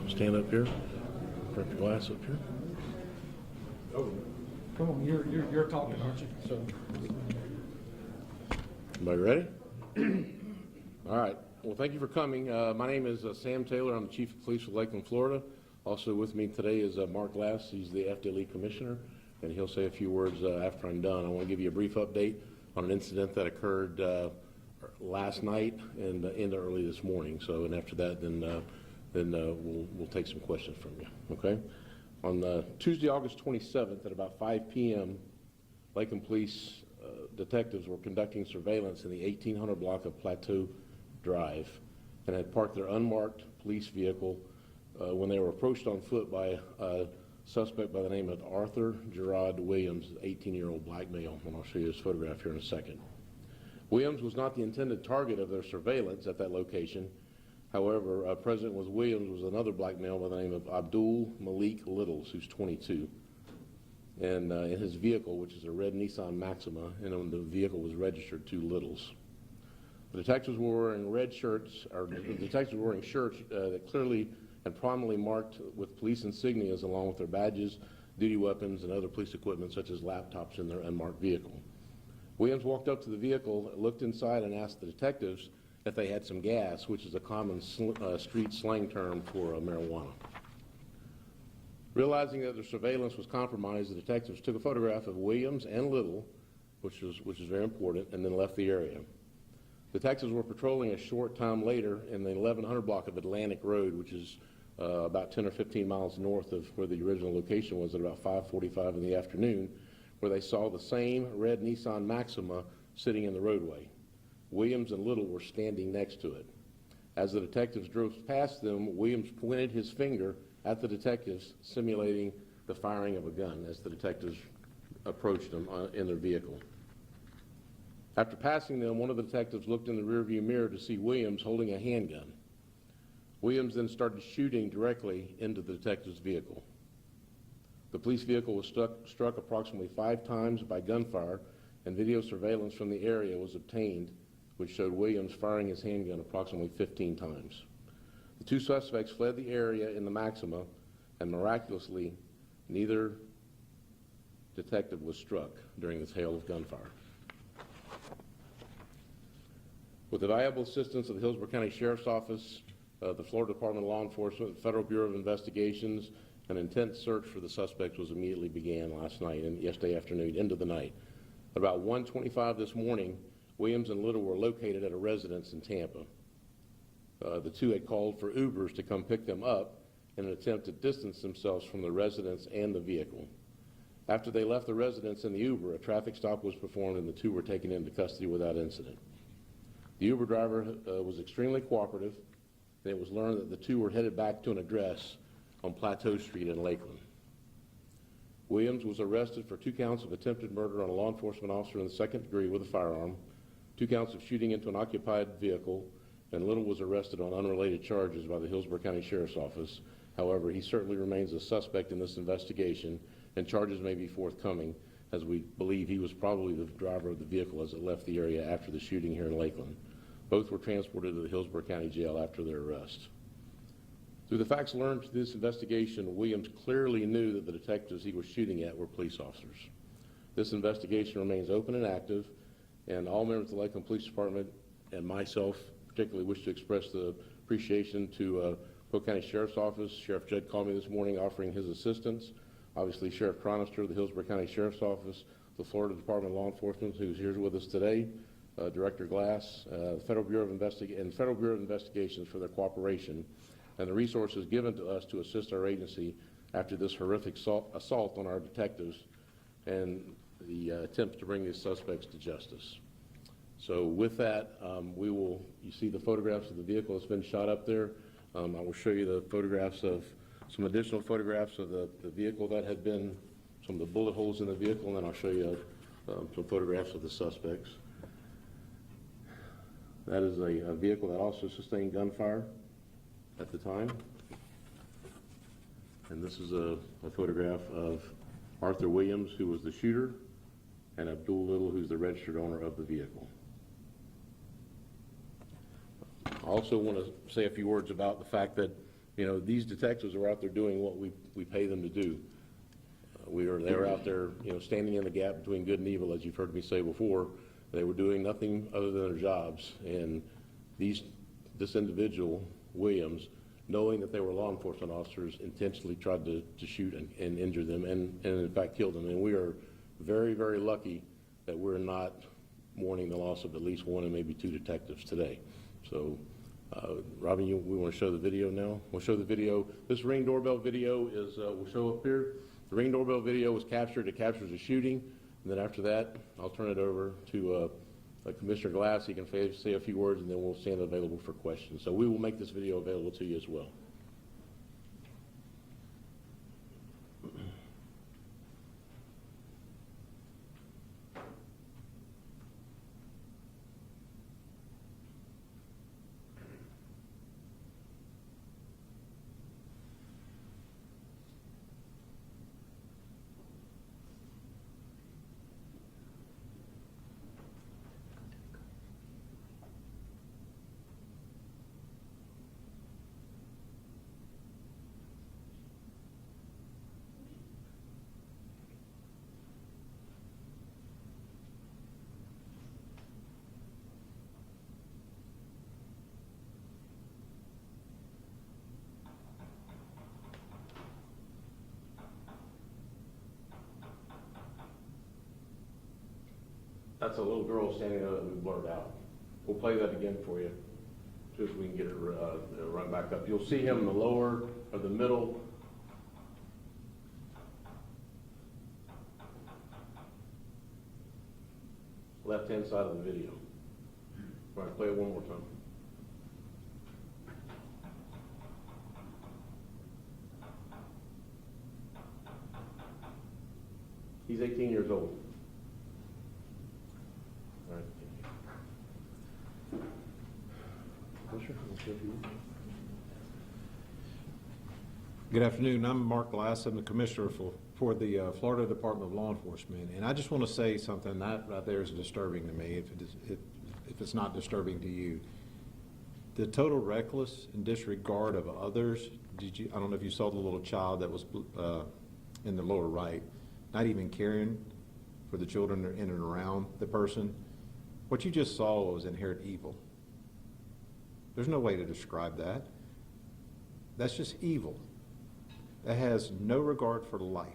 Stand up here. Put your glass up here. Oh, come on, you're talking, aren't you? So, Everybody ready? All right. Well, thank you for coming. My name is Sam Taylor. I'm the Chief of Police of Lakeland, Florida. Also with me today is Mark Glass. He's the FDLE Commissioner, and he'll say a few words after I'm done. I want to give you a brief update on an incident that occurred last night and into early this morning. So, and after that, then we'll take some questions from you. Okay. On Tuesday, August 27th, at about 5 p.m., Lakeland Police detectives were conducting surveillance in the 1800 block of Plateau Drive and had parked their unmarked police vehicle when they were approached on foot by a suspect by the name of Arthur Gerard Williams, 18-year-old black male, and I'll show you his photograph here in a second. Williams was not the intended target of their surveillance at that location. However, President Williams was another black male by the name of Abdul Malik Littles, who's 22, and in his vehicle, which is a red Nissan Maxima, and the vehicle was registered to Littles. The detectives were wearing red shirts, or the detectives were wearing shirts that clearly and prominently marked with police insignias along with their badges, duty weapons, and other police equipment such as laptops in their unmarked vehicle. Williams walked up to the vehicle, looked inside, and asked the detectives if they had some gas, which is a common street slang term for marijuana. Realizing that their surveillance was compromised, the detectives took a photograph of Williams and Little, which is very important, and then left the area. Detectives were patrolling a short time later in the 1100 block of Atlantic Road, which is about 10 or 15 miles north of where the original location was at about 5:45 in the afternoon, where they saw the same red Nissan Maxima sitting in the roadway. Williams and Little were standing next to it. As the detectives drove past them, Williams pointed his finger at the detectives, simulating the firing of a gun as the detectives approached them in their vehicle. After passing them, one of the detectives looked in the rearview mirror to see Williams holding a handgun. Williams then started shooting directly into the detective's vehicle. The police vehicle was struck approximately 5 times by gunfire, and video surveillance from the area was obtained, which showed Williams firing his handgun approximately 15 times. The 2 suspects fled the area in the Maxima, and miraculously, neither detective was struck during this hail of gunfire. With the valuable assistance of the Hillsborough County Sheriff's Office, the Florida Department of Law Enforcement, the Federal Bureau of Investigations, an intense search for the suspects was immediately began last night and yesterday afternoon into the night. At about 1:25 this morning, Williams and Little were located at a residence in Tampa. The 2 had called for Ubers to come pick them up in an attempt to distance themselves from the residence and the vehicle. After they left the residence in the Uber, a traffic stop was performed and the 2 were taken into custody without incident. The Uber driver was extremely cooperative, and it was learned that the 2 were headed back to an address on Plateau Street in Lakeland. Williams was arrested for 2 counts of attempted murder on a law enforcement officer in the 2nd degree with a firearm, 2 counts of shooting into an occupied vehicle, and Little was arrested on unrelated charges by the Hillsborough County Sheriff's Office. However, he certainly remains a suspect in this investigation, and charges may be forthcoming, as we believe he was probably the driver of the vehicle as it left the area after the shooting here in Lakeland. Both were transported to the Hillsborough County Jail after their arrest. Through the facts learned through this investigation, Williams clearly knew that the detectives he was shooting at were police officers. This investigation remains open and active, and all members of the Lakeland Police Department and myself particularly wish to express the appreciation to Polk County Sheriff's Office. Sheriff Judd called me this morning offering his assistance. obviously Sheriff Cronister, the Hillsborough County Sheriff's Office, the Florida Department of Law Enforcement, who's here with us today, Director Glass, Federal Bureau of Investigations for their cooperation, and the resources given to us to assist our agency after this horrific assault on our detectives and the attempts to bring these suspects to justice. So with that, you see the photographs of the vehicle that's been shot up there. I will show you the photographs of some additional photographs of the vehicle that had been, some of the bullet holes in the vehicle, and then I'll show you some photographs of the suspects. That is a vehicle that also sustained gunfire at the time. And this is a photograph of Arthur Williams, who was the shooter, and Abdul Little, who's the registered owner of the vehicle. I also want to say a few words about the fact that, you know, these detectives are out there doing what we pay them to do. They're out there, you know, standing in the gap between good and evil, as you've heard me say before. They were doing nothing other than their jobs, and this individual, Williams, knowing that they were law enforcement officers, intentionally tried to shoot and injure them, and in fact killed them. And we are very, very lucky that we're not mourning the loss of at least one and maybe two detectives today. So, Robin, we want to show the video now? We'll show the video. This Ring doorbell video is, we'll show up here. The Ring doorbell video was captured. It captures a shooting. And then after that, I'll turn it over to Commissioner Glass. He can say a few words, and then we'll stand available for questions. So we will make this video available to you as well. That's a little girl standing there that we blurred out. We'll play that again for you, just so we can get it run back up. You'll see him in the lower or the middle. Left-hand side of the video. All right, play it one more time. He's 18 years old. All right, thank you. Good afternoon. I'm Mark Glass. I'm the commissioner for the Florida Department of Law Enforcement, and I just want to say something that right there is disturbing to me. If it's not disturbing to you, the total reckless and disregard of others. I don't know if you saw the little child that was in the lower right, not even caring for the children in and around the person. What you just saw was inherent evil. There's no way to describe that. That's just evil. That has no regard for life.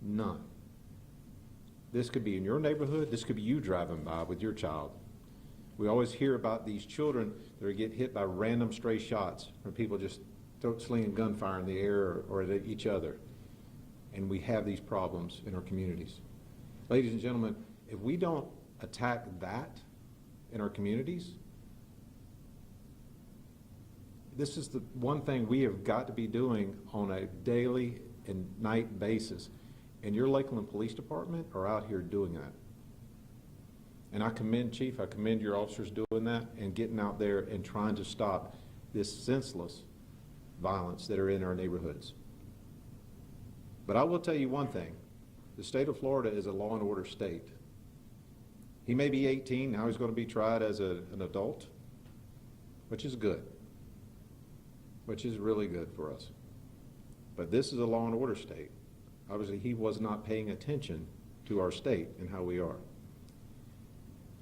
None. This could be in your neighborhood. This could be you driving by with your child. We always hear about these children that get hit by random stray shots or people just slinging gunfire in the air or at each other. And we have these problems in our communities. Ladies and gentlemen, if we don't attack that in our communities, this is the one thing we have got to be doing on a daily and night basis. And your Lakeland Police Department are out here doing that. And I commend Chief, I commend your officers doing that and getting out there and trying to stop this senseless violence that are in our neighborhoods. But I will tell you one thing, the state of Florida is a law and order state. He may be 18, now he's going to be tried as an adult, which is good, which is really good for us. But this is a law and order state. Obviously, he was not paying attention to our state and how we are.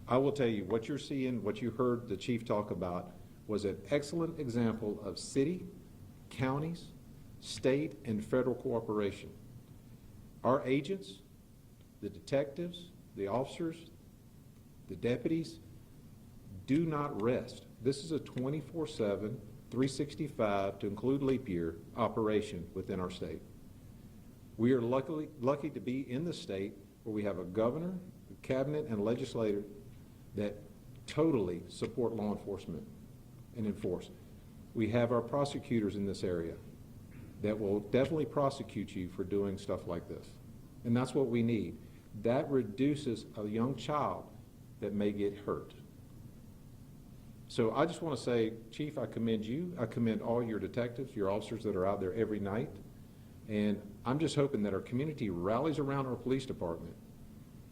I will tell you, what you're seeing, what you heard the chief talk about, was an excellent example of city, counties, state and federal cooperation. Our agents, the detectives, the officers, the deputies, do not rest. This is a 24/7, 365, to include leap year, operation within our state. We are lucky to be in the state where we have a governor, a cabinet, and legislator that totally support law enforcement and enforce. We have our prosecutors in this area that will definitely prosecute you for doing stuff like this. And that's what we need. That reduces a young child that may get hurt. So I just want to say, Chief, I commend you. I commend all your detectives, your officers that are out there every night. And I'm just hoping that our community rallies around our police department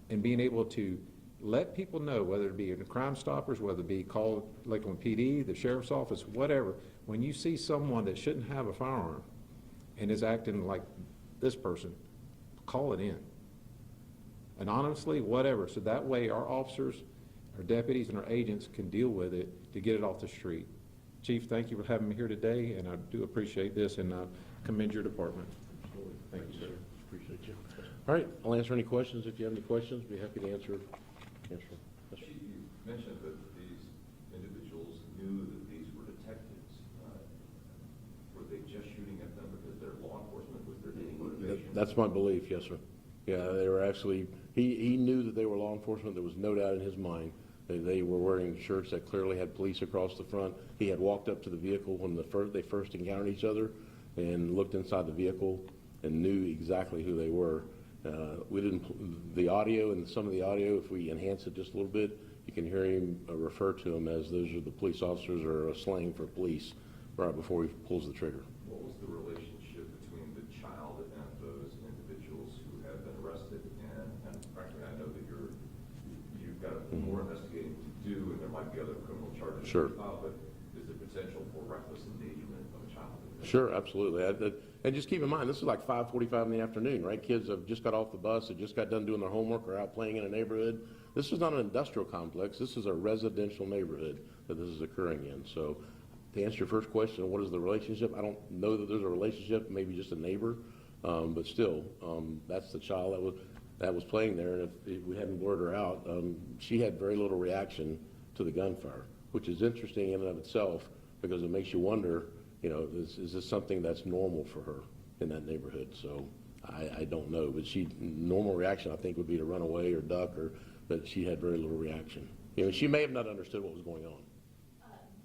and being able to let people know, whether it be in the Crime Stoppers, whether it be call Lakeland PD, the sheriff's office, whatever, when you see someone that shouldn't have a firearm and is acting like this person, call it in. Anonymously, whatever, so that way our officers, our deputies, and our agents can deal with it to get it off the street. Chief, thank you for having me here today, and I do appreciate this, and I commend your department. Thank you, sir. Appreciate you. All right, I'll answer any questions. If you have any questions, be happy to answer. Yes, sir. Chief, you mentioned that these individuals knew that these were detectives. Were they just shooting at them because they're law enforcement? Was there any motivation? That's my belief, yes, sir. Yeah, they were actually, he knew that they were law enforcement. There was no doubt in his mind. They were wearing shirts that clearly had police across the front. He had walked up to the vehicle when they first encountered each other and looked inside the vehicle and knew exactly who they were. The audio and some of the audio, if we enhance it just a little bit, you can hear him refer to them as those are the police officers, or a slang for police, right before he pulls the trigger. What was the relationship between the child and those individuals who have been arrested? And frankly, I know that you've got more investigating to do, and there might be other criminal charges. Sure. But is there potential for reckless endangerment of a child? Sure, absolutely. And just keep in mind, this is like 5:45 in the afternoon, right? Kids have just got off the bus, have just got done doing their homework, or out playing in a neighborhood. This is not an industrial complex. This is a residential neighborhood that this is occurring in. So to answer your first question, what is the relationship? I don't know that there's a relationship, maybe just a neighbor, but still, that's the child that was playing there. And if we hadn't blurred her out, she had very little reaction to the gunfire, which is interesting in and of itself, because it makes you wonder, is this something that's normal for her in that neighborhood? So I don't know, but normal reaction I think would be to run away or duck, but she had very little reaction. She may have not understood what was going on.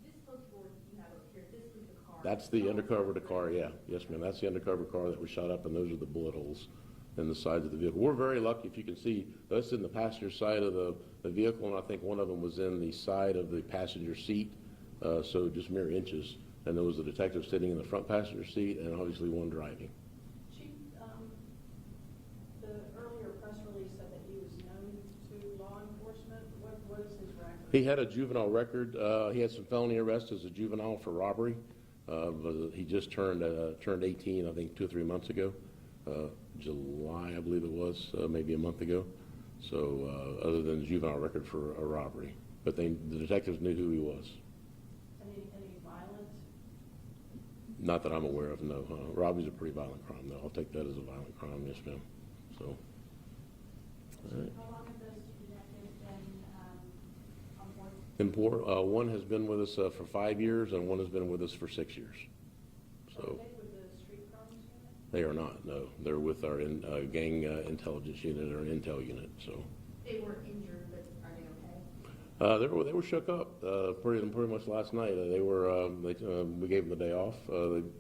This billboard you have up here, this is the car. That's the undercover of the car, yeah. Yes, ma'am, that's the undercover car that was shot up, and those are the bullet holes in the sides of the vehicle. We're very lucky, if you can see, that's in the passenger side of the vehicle, and I think one of them was in the side of the passenger seat, so just mere inches. And there was a detective sitting in the front passenger seat, and obviously one driving. Chief, the earlier press release said that he was known to law enforcement. What is his record? He had a juvenile record. He had some felony arrests as a juvenile for robbery. But he just turned 18, I think, 2 or 3 months ago. July, I believe it was, maybe a month ago. So other than the juvenile record for a robbery. But the detectives knew who he was. Any violent? Not that I'm aware of, no. Robbery's a pretty violent crime, though. I'll take that as a violent crime, yes, ma'am. So, all right. How long have those two detectives been on board? One has been with us for 5 years, and one has been with us for 6 years. Are So they with the street crimes unit? they are not, no. They're with our gang intelligence unit, or intel unit, so. They were injured, but are they okay? They were shook up pretty much last night. We gave them the day off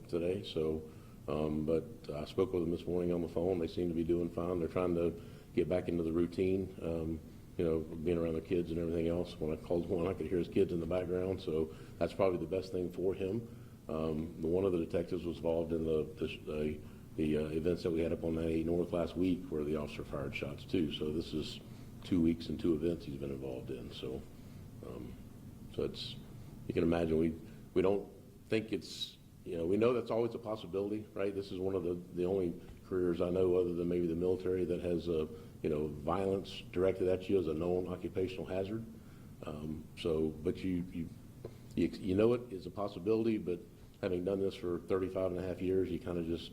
today. So, but I spoke with them this morning on the phone. They seem to be doing fine. They're trying to get back into the routine. Being around their kids and everything else. When I called one, I could hear his kids in the background. So that's probably the best thing for him. One of the detectives was involved in the events that we had up on 98 North last week, where the officer fired shots too. So this is 2 weeks and 2 events he's been involved in. So you can imagine we don't think it's, we know that's always a possibility, right? This is one of the only careers I know, other than maybe the military, that has violence directed at you as a known occupational hazard. But you know it is a possibility, but having done this for 35 and a half years, you kind of just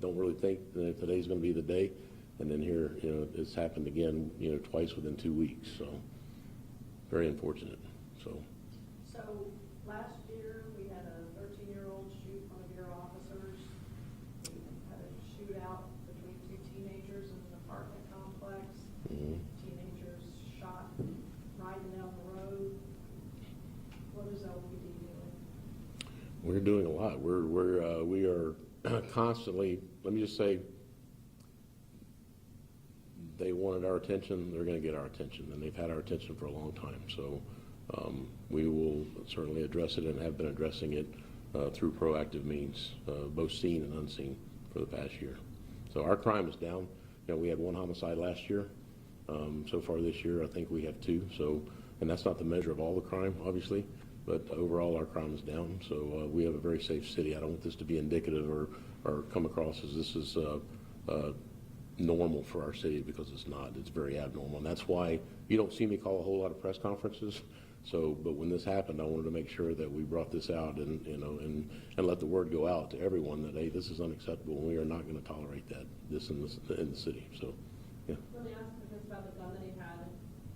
don't really think that today's going to be the day. And then here, it's happened again, twice within 2 weeks. So very unfortunate. So last year, we had a 13-year-old shoot one of your officers. We had a shootout between two teenagers in an apartment complex. Teenagers shot riding down the road. What is LPD doing? we're doing a lot. We are constantly, let me just say, they wanted our attention, they're going to get our attention, and they've had our attention for a long time. So we will certainly address it and have been addressing it through proactive means, both seen and unseen, for the past year. So our crime is down. We had 1 homicide last year. So far this year, I think we have 2. So, and that's not the measure of all the crime, obviously, but overall our crime is down. So we have a very safe city. I don't want this to be indicative or come across as this is normal for our city, because it's not. It's very abnormal, and that's why you don't see me call a whole lot of press conferences. So, but when this happened, I wanted to make sure that we brought this out and and let the word go out to everyone that, hey, this is unacceptable, and we are not going to tolerate this in the city. So, yeah. Let me ask about the gun that he had.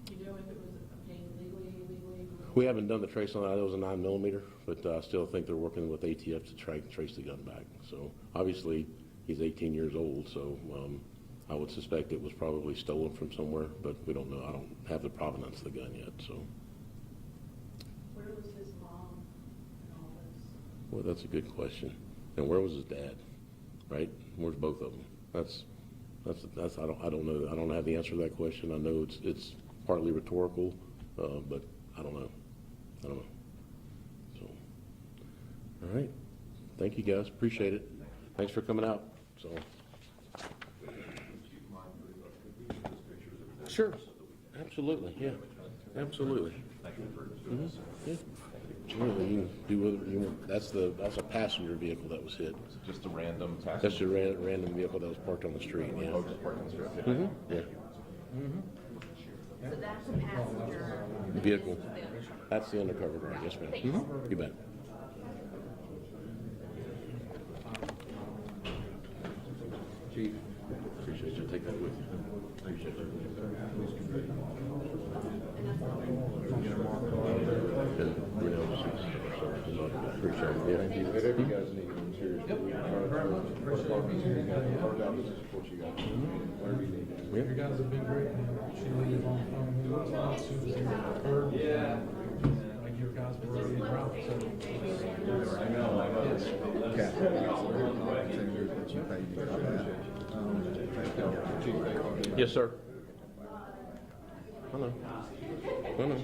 Do you know if it was obtained legally, illegally? We haven't done the trace on that. It was a 9mm, but I still think they're working with ATF to try and trace the gun back. So obviously he's 18 years old, so I would suspect it was probably stolen from somewhere, but we don't know. I don't have the provenance of the gun yet. So. Where was his mom in all this? Well, that's a good question. And where was his dad? Right? Where's both of them? That's I don't know. I don't have the answer to that question. I know it's partly rhetorical, but I don't know. So, all right. Thank you, guys. Appreciate it. Thanks for coming out. So. Sure. Absolutely. Yeah. Absolutely. Yeah. Sure, you can do whatever you want. That's a passenger vehicle that was hit. Just a random task? That's a random vehicle that was parked on the street. Yeah. Oh, just parked on the street, okay. Yeah. So that's a passenger Vehicle. That's the undercover guard. Yes, ma'am. You bet. Chief, appreciate you. Take that with you. Appreciate it. Appreciate it. Yeah. Thank you. If you guys need them, seriously. Very much. Appreciate it. Support you guys. Whatever you need. You guys have been great. She leave on the phone as soon as it occurred. Yeah. Like your guys were already around, so. I know. Yes. Yes, sir. Hello. Hello.